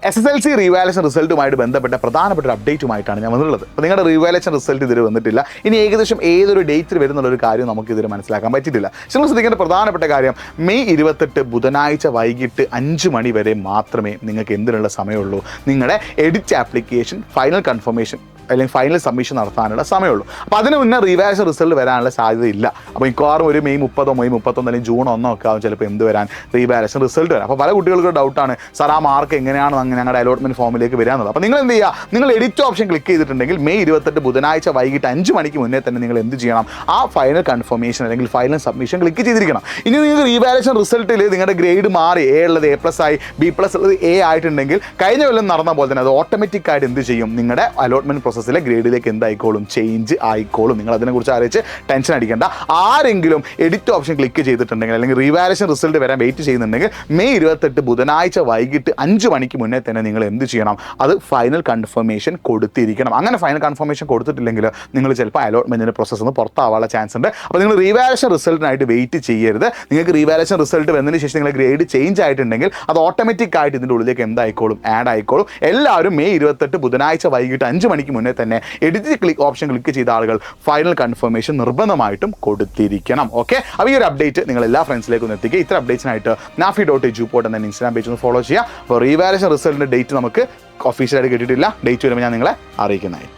SSLC revaluation റിസൾട്ടുമായിട്ട് ബന്ധപ്പെട്ട പ്രധാനപ്പെട്ട ഒരു അപ്ഡേറ്റുമായിട്ടാണ് ഞാൻ വന്നിട്ടുള്ളത്. അപ്പോൾ നിങ്ങളുടെ റീവാലുവേഷൻ റിസൾട്ട് ഇതുവരെ വന്നിട്ടില്ല. ഇനി ഏകദേശം ഏതൊരു ഡേറ്റിൽ വരുന്നുള്ളൊരു കാര്യം നമുക്ക് ഇതുവരെ മനസ്സിലാക്കാൻ പറ്റിയിട്ടില്ല. നിങ്ങൾ ശ്രദ്ധിക്കേണ്ട പ്രധാനപ്പെട്ട കാര്യം, മെയ് 28 ബുധനാഴ്ച വൈകിട്ട് 5 മണി വരെ മാത്രമേ നിങ്ങൾക്ക് എന്തിനുള്ള സമയമുള്ളൂ. നിങ്ങളുടെ എഡിറ്റ് ആപ്ലിക്കേഷൻ ഫൈനൽ കൺഫർമേഷൻ അല്ലെങ്കിൽ ഫൈനൽ സബ്മിഷൻ നടത്താനുള്ള സമയമുള്ളൂ. അപ്പോൾ അതിന് മുന്നേ റീവാലുവേഷൻ റിസൾട്ട് വരാനുള്ള സാധ്യതയില്ല. അപ്പോൾ മിക്കവാറും ഒരു മെയ് 30 മെയ് 31 അല്ലെങ്കിൽ ജൂൺ 1 ഒക്കെ ആവും ചിലപ്പോൾ എന്ത് വരാൻ റീവാലുവേഷൻ റിസൾട്ട് വരാം. അപ്പോൾ പല കുട്ടികൾക്ക് ഡൗട്ടാണ്, സാർ ആ മാർക്ക് എങ്ങനെയാണ് ഞങ്ങളുടെ അലോട്ട്മെൻറ്റ് ഫോമിലേക്ക് വരാനുള്ളത്. അപ്പോൾ നിങ്ങൾ എന്ത് ചെയ്യുക, നിങ്ങൾ എഡിറ്റ് ഓപ്ഷൻ ക്ലിക്ക് ചെയ്തിട്ടുണ്ടെങ്കിൽ മെയ് 28 ബുധനാഴ്ച വൈകിട്ട് 5 മണിക്ക് മുന്നേ തന്നെ നിങ്ങൾ എന്ത് ചെയ്യണം, ആ ഫൈനൽ കൺഫർമേഷൻ അല്ലെങ്കിൽ ഫൈനൽ സബ്മിഷൻ ക്ലിക്ക് ചെയ്തിരിക്കണം. ഇനി നിങ്ങൾക്ക് റീവാലുവേഷൻ റിസൾട്ടിൽ നിങ്ങളുടെ ഗ്രേഡ് മാറി, എ ഉള്ളത് A+ ആയി, B+ ഉള്ളത് A ആയിട്ടുണ്ടെങ്കിൽ കഴിഞ്ഞ കൊല്ലം നടന്ന പോലെ തന്നെ അത് ഓട്ടോമാറ്റിക്കായിട്ട് എന്ത് ചെയ്യും, നിങ്ങളുടെ അലോട്ട്മെൻറ്റ് പ്രോസസ്സിലെ ഗ്രേഡിലേക്ക് എന്തായിക്കോളും, ചേഞ്ച് ആയിക്കോളും. നിങ്ങൾ അതിനെക്കുറിച്ച് ആലോചിച്ച് ടെൻഷൻ അടിക്കേണ്ട. ആരെങ്കിലും എഡിറ്റ് ഓപ്ഷൻ ക്ലിക്ക് ചെയ്തിട്ടുണ്ടെങ്കിൽ അല്ലെങ്കിൽ റീവാലുവേഷൻ റിസൾട്ട് വരാൻ വെയിറ്റ് ചെയ്യുന്നുണ്ടെങ്കിൽ മെയ് 28 ബുധനാഴ്ച വൈകിട്ട് 5 മണിക്ക് മുന്നേ തന്നെ നിങ്ങൾ എന്ത് ചെയ്യണം, അത് ഫൈനൽ കൺഫർമേഷൻ കൊടുത്തിരിക്കണം. അങ്ങനെ ഫൈനൽ കൺഫർമേഷൻ കൊടുത്തിട്ടില്ലെങ്കിൽ നിങ്ങൾ ചിലപ്പോൾ അലോട്ട്മെൻറ്റിൻ്റെ പ്രോസസ്സ് ഒന്ന് പുറത്താവാനുള്ള ചാൻസ് ഉണ്ട്. അപ്പോൾ നിങ്ങൾ റീവാലുവേഷൻ റിസൾട്ടിനായിട്ട് വെയിറ്റ് ചെയ്യരുത്. നിങ്ങൾക്ക് റീവാലുവേഷൻ റിസൾട്ട് വന്നതിന് ശേഷം നിങ്ങളുടെ ഗ്രേഡ് ചേഞ്ച് ആയിട്ടുണ്ടെങ്കിൽ അത് ഓട്ടോമാറ്റിക്കായിട്ട് ഇതിൻ്റെ ഉള്ളിലേക്ക് എന്തായിക്കോളും, ആഡ് ആയിക്കോളും. എല്ലാവരും മെയ് 28 ബുധനാഴ്ച വൈകിട്ട് 5 മണിക്ക് മുന്നേ തന്നെ എഡിറ്റ് ഓപ്ഷൻ ക്ലിക്ക് ചെയ്ത ആളുകൾ ഫൈനൽ കൺഫർമേഷൻ നിർബന്ധമായിട്ടും കൊടുത്തിരിക്കണം. ഓക്കെ, അപ്പോൾ ഈ ഒരു അപ്ഡേറ്റ് നിങ്ങൾ എല്ലാ ഫ്രണ്ട്സിലേക്കും എത്തിക്കുക. ഇത്ര അപ്ഡേറ്റ്സിനായിട്ട് nafi.edu എന്ന ഇൻസ്റ്റാഗ്രാം പേജ് ഒന്ന് ഫോളോ ചെയ്യുക. അപ്പോൾ റീവാലുവേഷൻ റിസൾട്ടിൻ്റെ ഡേറ്റ് നമുക്ക് ഒഫീഷ്യലായിട്ട് കിട്ടിയിട്ടില്ല. ഡേറ്റ് വരുമ്പോൾ ഞാൻ നിങ്ങളെ അറിയിക്കുന്നതായി.